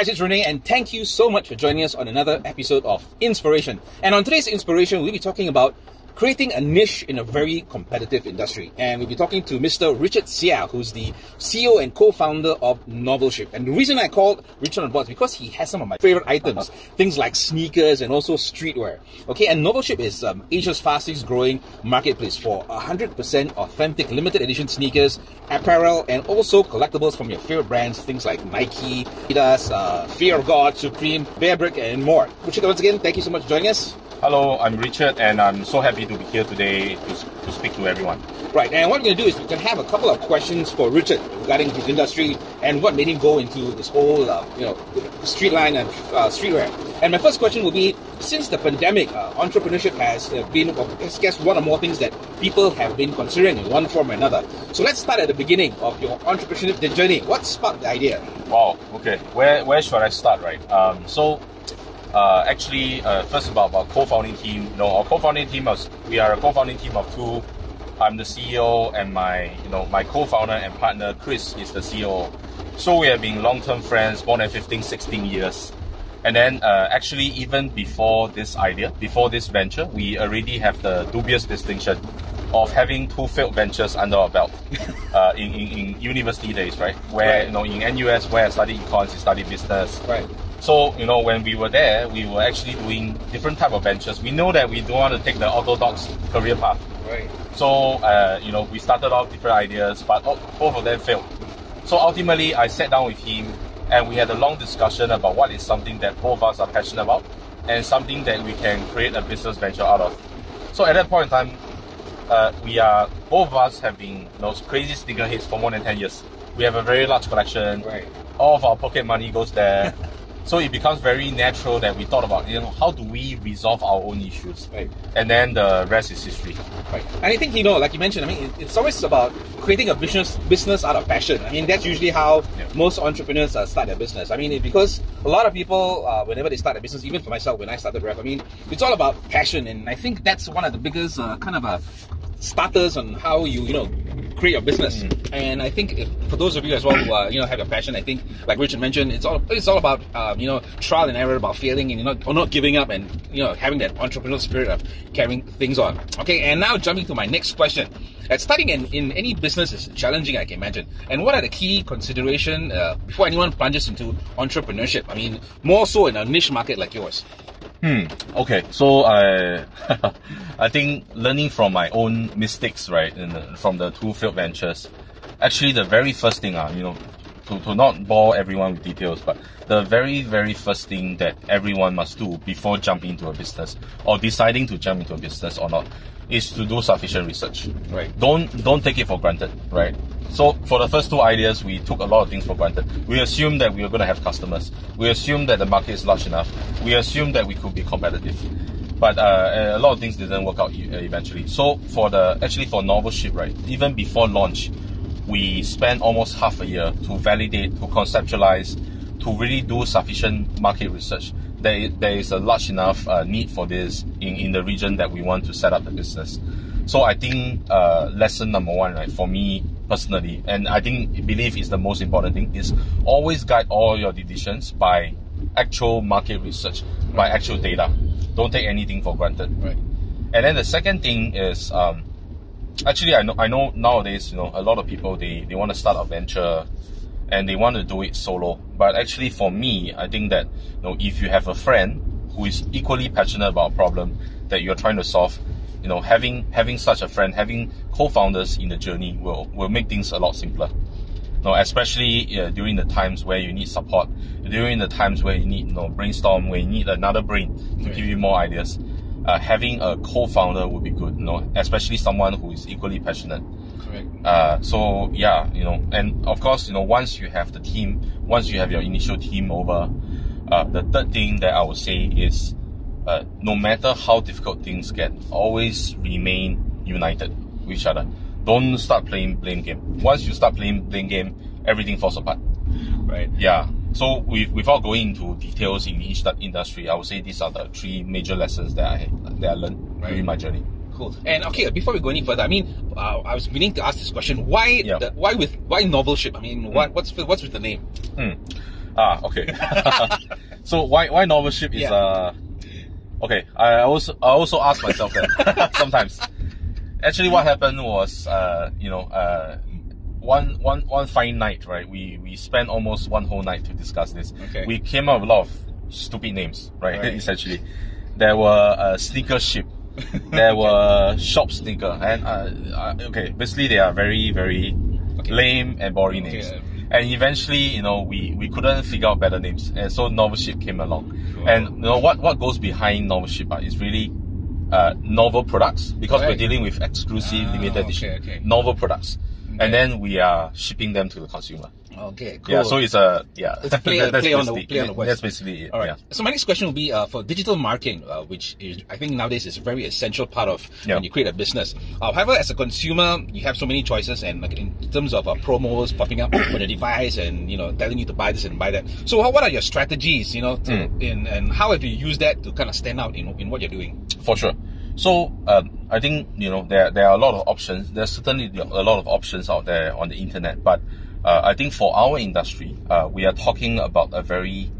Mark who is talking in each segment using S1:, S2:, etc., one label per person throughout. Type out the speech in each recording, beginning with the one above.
S1: guys, it's Rene, and thank you so much for joining us on another episode of Inspiration. And on today's Inspiration, we'll be talking about creating a niche in a very competitive industry. And we'll be talking to Mr. Richard Xie, who's the CEO and co-founder of Novelship. And the reason I called Richard on board is because he has some of my favorite items, things like sneakers and also streetwear. Okay, and Novelship is Asia's fastest growing marketplace for 100% authentic limited edition sneakers, apparel, and also collectibles from your favorite brands, things like Nike, Adidas, Fear of God, Supreme, Bearbrick, and more. Richard, once again, thank you so much for joining us.
S2: Hello, I'm Richard, and I'm so happy to be here today to speak to everyone.
S1: Right, and what we're going to do is we're going to have a couple of questions for Richard regarding his industry and what made him go into this whole, street line and streetwear. And my first question will be, since the pandemic, entrepreneurship has been, I guess, one or more things that people have been considering in one form or another. So let's start at the beginning of your entrepreneurship journey. What sparked the idea?
S2: Wow, okay. Where should I start, right? First about our co-founding team. Our co-founding team we are a co-founding team of two. I'm the CEO, and my co-founder and partner Chris is the CEO. So we have been long-term friends, more than 15, 16 years. And then even before this venture, we already have the dubious distinction of having two failed ventures under our belt in university days, right? Where,
S1: right.
S2: In NUS, where I studied econs, I studied business.
S1: Right.
S2: So, when we were there, we were actually doing different type of ventures. We know that we don't want to take the orthodox career path.
S1: Right.
S2: So, we started off different ideas, but both of them failed. So ultimately, I sat down with him and we had a long discussion about what is something that both of us are passionate about and something that we can create a business venture out of. So at that point in time, both of us have been those crazy sneakerheads for more than 10 years. We have a very large collection.
S1: Right.
S2: All of our pocket money goes there. So it becomes very natural that we thought about, how do we resolve our own issues?
S1: Right.
S2: And then the rest is history.
S1: Right. And I think, like you mentioned, it's always about creating a business out of passion. That's usually how most entrepreneurs start their business. Because a lot of people, whenever they start a business, even for myself, when I started Revv, it's all about passion. And I think that's one of the biggest starters on how you create your business. And I think for those of you as well who have a passion, I think like Richard mentioned, it's all about trial and error, about failing and not giving up, and having that entrepreneurial spirit of carrying things on. Okay, and now jumping to my next question. Starting in any business is challenging, I can imagine. And what are the key consideration before anyone plunges into entrepreneurship? More so in a niche market like yours.
S2: Okay, so I think learning from my own mistakes, right, from the two failed ventures, actually the very first thing, to not bore everyone with details, but the very, very first thing that everyone must do before jumping into a business or deciding to jump into a business or not is to do sufficient research.
S1: Right.
S2: Don't take it for granted, right? So for the first two ideas, we took a lot of things for granted. We assumed that we were going to have customers. We assumed that the market is large enough. We assumed that we could be competitive. But a lot of things didn't work out eventually. So for Novelship, right, even before launch, we spent almost half a year to validate, to conceptualize, to really do sufficient market research. There is a large enough need for this in the region that we want to set up the business. So I think lesson number one, right, for me personally, and I believe is the most important thing, is always guide all your decisions by actual market research, by actual data. Don't take anything for granted.
S1: Right.
S2: And then the second thing is, I know nowadays, a lot of people, they want to start a venture and they want to do it solo. But actually for me, I think that, if you have a friend who is equally passionate about a problem that you're trying to solve, having such a friend, having co-founders in the journey will make things a lot simpler. Especially during the times where you need support, during the times where you need brainstorm, where you need another brain to give you more ideas. Having a co-founder would be good, especially someone who is equally passionate.
S1: Correct.
S2: And of course, once you have the team, once you have your initial team over, the third thing that I would say is, no matter how difficult things get, always remain united with each other. Don't start playing blame game. Once you start playing blame game, everything falls apart.
S1: Right.
S2: Yeah. So without going into details in each industry, I would say these are the three major lessons that I learned during my journey.
S1: Cool. And okay, before we go any further, I was beginning to ask this question: why Novelship? What's with the name?
S2: Okay. So why Novelship is okay. I also ask myself that sometimes. Actually, what happened was one fine night, right? We spent almost one whole night to discuss this.
S1: Okay.
S2: We came up with a lot of stupid names, right? Essentially, there were sneaker ship, there were shop sneaker, and okay, basically they are very lame and boring names. And eventually, we couldn't figure out better names, and so Novelship came along. And what goes behind Novelship is really novel products, because we're dealing with exclusive limited edition novel products. And then we are shipping them to the consumer.
S1: Okay, cool.
S2: Yeah, so it's
S1: it's play on the words.
S2: That's basically it.
S1: All right.
S2: Yeah.
S1: So my next question will be for digital marketing, which is, I think nowadays is a very essential part of when you create a business. However, as a consumer, you have so many choices, and like in terms of promos popping up on the device, and telling you to buy this and buy that. So what are your strategies, and how have you used that to kind of stand out in what you're doing?
S2: For sure. So I think there are a lot of options. There's certainly a lot of options out there on the internet, but I think for our industry, we are talking about a very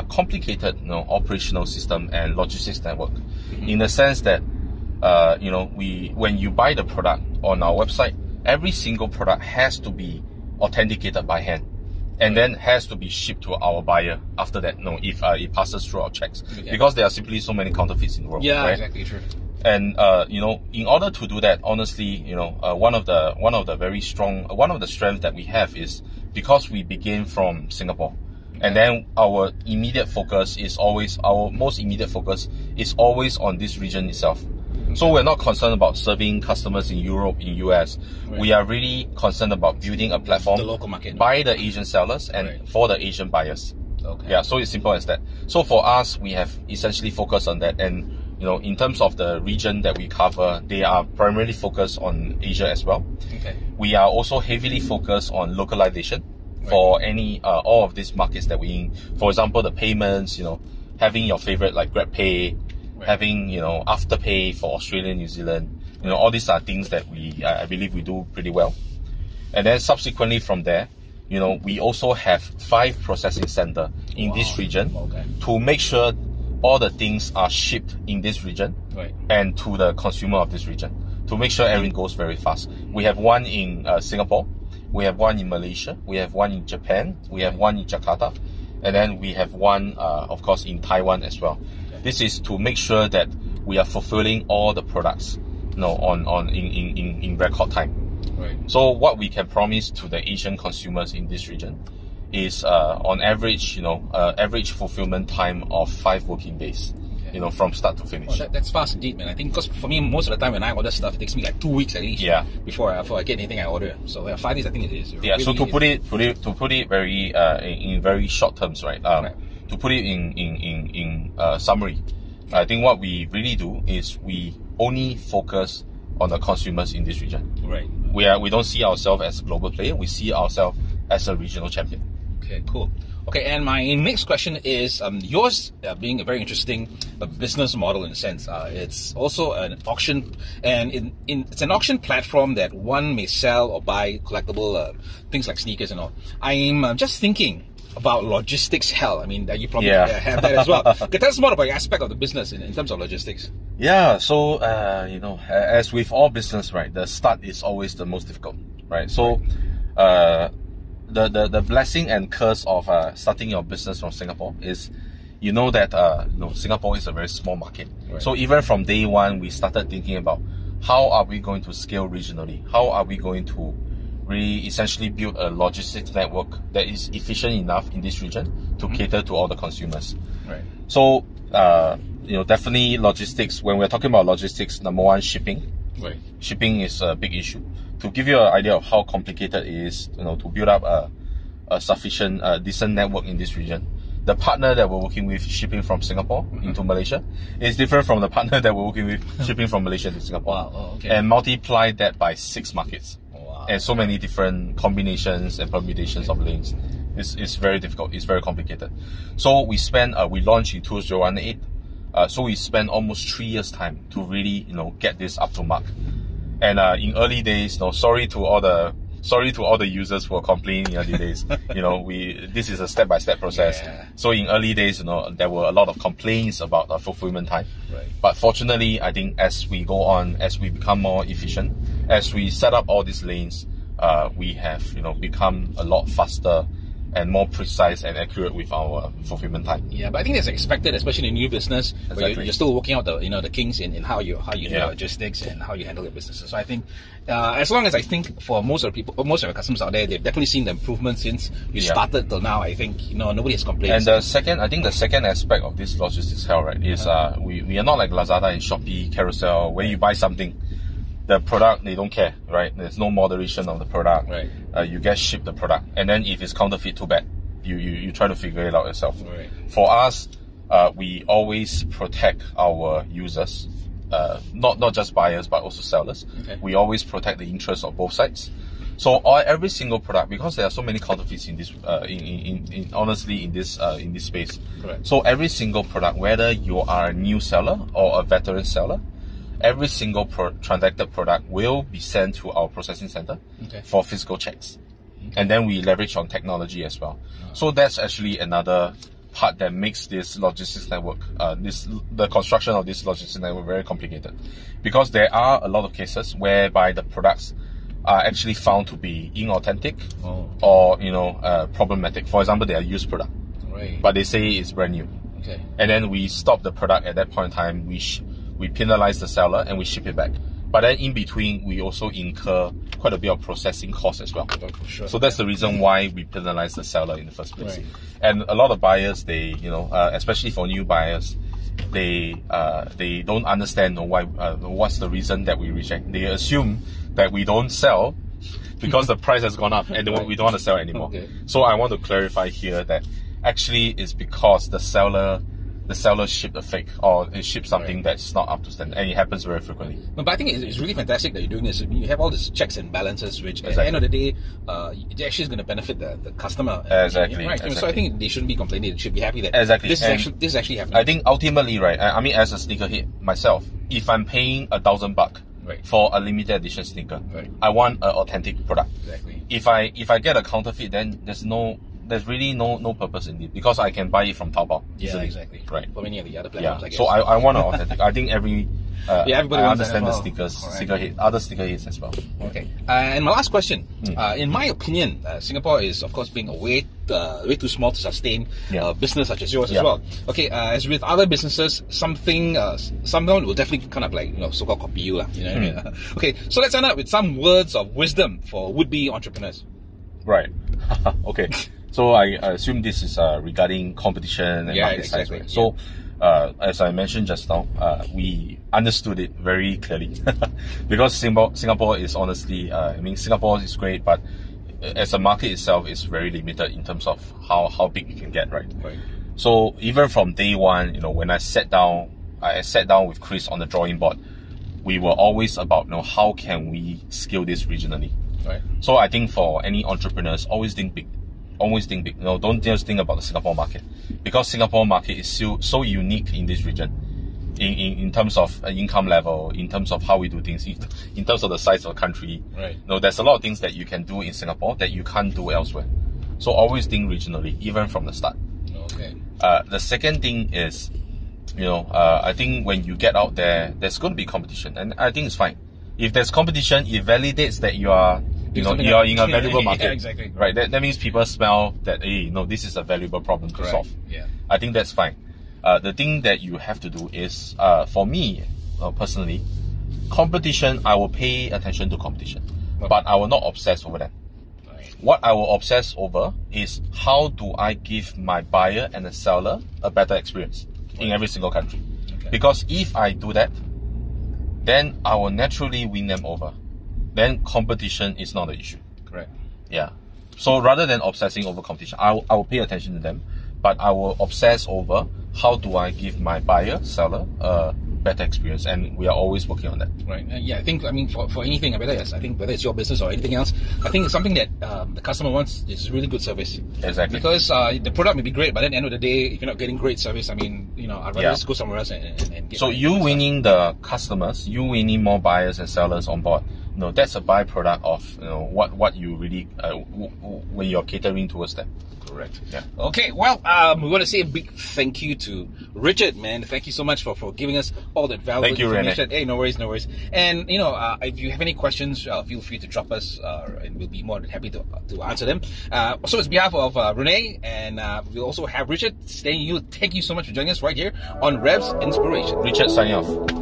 S2: complicated operational system and logistics network, in the sense that when you buy the product on our website, every single product has to be authenticated by hand, and then has to be shipped to our buyer after that. If it passes through our checks, because there are simply so many counterfeits in the world.
S1: Yeah,
S2: right?
S1: exactly true.
S2: And in order to do that, honestly, one of the strengths that we have is because we begin from Singapore, and then our most immediate focus is always on this region itself. So we're not concerned about serving customers in Europe, in US. We are really concerned about building a platform,
S1: the local market,
S2: by the Asian sellers and for the Asian buyers. Yeah, so it's simple as that. So for us, we have essentially focused on that. And in terms of the region that we cover, they are primarily focused on Asia as well. We are also heavily focused on localization for all of these markets that we in. For example, the payments, having your favorite like GrabPay, having Afterpay for Australia, New Zealand. All these are things that I believe we do pretty well. And then subsequently from there, we also have 5 processing centers in this region to make sure all the things are shipped in this region and to the consumer of this region, to make sure everything goes very fast. We have one in Singapore, we have one in Malaysia, we have one in Japan, we have one in Jakarta, and then we have one, of course, in Taiwan as well. This is to make sure that we are fulfilling all the products, in record time. So what we can promise to the Asian consumers in this region is on average, average fulfillment time of 5 working days, from start to finish.
S1: That's fast indeed, man. I think because for me, most of the time when I order stuff, it takes me like 2 weeks at least. Before I get anything I order. So 5 days, I think it is.
S2: So to put it very in very short terms, right? To put it in summary, I think what we really do is we only focus on the consumers in this region. We don't see ourselves as a global player. We see ourselves as a regional champion.
S1: Okay, cool. Okay, and my next question is yours being a very interesting business model in a sense. It's also an auction, and it's an auction platform that one may sell or buy collectible things like sneakers and all. I'm just thinking about logistics hell. I mean, you probably have that as well. Okay, tell us more about your aspect of the business in terms of logistics.
S2: Yeah, so as with all business, right, the start is always the most difficult, right? So the blessing and curse of starting your business from Singapore is that Singapore is a very small market. So even from day one, we started thinking about how are we going to scale regionally? How are we going to really essentially build a logistics network that is efficient enough in this region to cater to all the consumers? So definitely logistics. When we're talking about logistics, number one, shipping. Shipping is a big issue. To give you an idea of how complicated it is, to build up a sufficient, decent network in this region, the partner that we're working with shipping from Singapore into Malaysia is different from the partner that we're working with shipping from Malaysia to Singapore. And multiply that by 6 markets. And so many different combinations and permutations of lanes. It's very difficult. It's very complicated. So we launched in 2018. So we spent almost 3 years' time to really, get this up to mark. And in early days, sorry to all the sorry to all the users who are complaining in early days. This is a step-by-step process.
S1: Yeah.
S2: So in early days, there were a lot of complaints about fulfillment time.
S1: Right.
S2: But fortunately, I think as we go on, as we become more efficient, as we set up all these lanes, we have become a lot faster and more precise and accurate with our fulfillment time.
S1: Yeah, but I think that's expected, especially in new business, where you're still working out the kinks in how you do logistics and how you handle your businesses. So I think, as long as I think for most of the people, most of our customers out there, they've definitely seen the improvement since you started till now. I think nobody has complained.
S2: And the second aspect of this logistics hell, right, is we are not like Lazada and Shopee, Carousel, where you buy something, the product, they don't care, right? There's no moderation of the product.
S1: Right.
S2: You get shipped the product, and then if it's counterfeit, too bad. You try to figure it out yourself.
S1: Right.
S2: For us, we always protect our users, not just buyers but also sellers.
S1: Okay.
S2: We always protect the interests of both sides. So every single product, because there are so many counterfeits in this, honestly in this space.
S1: Correct.
S2: So every single product, whether you are a new seller or a veteran seller, every single transacted product will be sent to our processing center for physical checks. Okay. And then we leverage on technology as well. So that's actually another part that makes this logistics network, the construction of this logistics network very complicated. Because there are a lot of cases whereby the products are actually found to be inauthentic or problematic. For example, they are used product, but they say it's brand new.
S1: Okay.
S2: And then we stop the product at that point in time. We penalize the seller and we ship it back. But then in between, we also incur quite a bit of processing costs as well.
S1: Sure.
S2: So that's the reason why we penalize the seller in the first place.
S1: Right.
S2: And a lot of buyers, they, especially for new buyers, they don't understand why, what's the reason that we reject. They assume that we don't sell because the price has gone up and we don't want to sell anymore. Okay. So I want to clarify here that actually it's because the seller shipped a fake or it shipped something that's not up to standard, and it happens very frequently.
S1: But I think it's really fantastic that you're doing this. I mean, you have all these checks and balances, which at the end of the day, it actually is going to benefit the customer.
S2: Exactly.
S1: Right.
S2: Exactly.
S1: So I think they shouldn't be complaining. They should be happy that this is actually happening.
S2: I think ultimately, right, I mean, as a sneakerhead myself, if I'm paying $1,000 for a limited edition sneaker, I want an authentic product.
S1: Exactly.
S2: If I get a counterfeit, then there's really no purpose in it, because I can buy it from Taobao.
S1: Yeah, exactly.
S2: Right.
S1: For many of the other platforms, I guess.
S2: So I want an authentic. I think everybody
S1: understand
S2: the sneakerhead, other sneakerheads as well.
S1: Okay. And my last question. In my opinion, Singapore is of course being way too small to sustain a business such as yours as well. Okay. As with other businesses, someone will definitely kind of like so-called copy you, you know what I mean? Okay. So let's end up with some words of wisdom for would-be entrepreneurs.
S2: Right. Okay. So I assume this is regarding competition and market size, right? So as I mentioned just now, we understood it very clearly because Singapore is honestly, Singapore is great, but as a market itself is very limited in terms of how big you can get, right? So even from day one, when I sat down with Chris on the drawing board, we were always about, how can we scale this regionally? Right. So I think for any entrepreneurs, always think big. Always think big. Don't just think about the Singapore market, because Singapore market is still so unique in this region, in terms of income level, in terms of how we do things, in terms of the size of the country. Right. There's a lot of things that you can do in Singapore that you can't do elsewhere. So always think regionally, even from the start. Okay. The second thing is, I think when you get out there, there's going to be competition, and I think it's fine. If there's competition, it validates that you are in a valuable market. Yeah, exactly. Right. That means people smell that, hey, this is a valuable problem to solve. Yeah. I think that's fine. The thing that you have to do is, for me, personally, competition, I will pay attention to competition, but I will not obsess over that. Right. What I will obsess over is how do I give my buyer and the seller a better experience in every single country. Okay. Because if I do that, then I will naturally win them over. Then competition is not an issue. Correct. Yeah. So rather than obsessing over competition, I will pay attention to them, but I will obsess over how do I give my buyer, seller, better experience, and we are always working on that.
S1: Right. Yeah, I think, I mean, for anything, I think whether it's your business or anything else, I think something that the customer wants is really good service.
S2: Exactly.
S1: Because the product may be great, but at the end of the day, if you're not getting great service, I mean, you know, I'd rather just go somewhere else and get.
S2: So you winning the customers, you winning more buyers and sellers on board. No, that's a byproduct of, you know, what you really when you're catering towards them.
S1: Correct.
S2: Yeah.
S1: Okay, well, we want to say a big thank you to Richard, man. Thank you so much for giving us all that valuable information.
S2: Rene.
S1: Hey, no worries, no worries. And, you know, if you have any questions, feel free to drop us, and we'll be more than happy to answer them. So, on behalf of Renee, and we'll also have Richard, thank you so much for joining us right here on Revv's Inspiration.
S2: Richard signing off.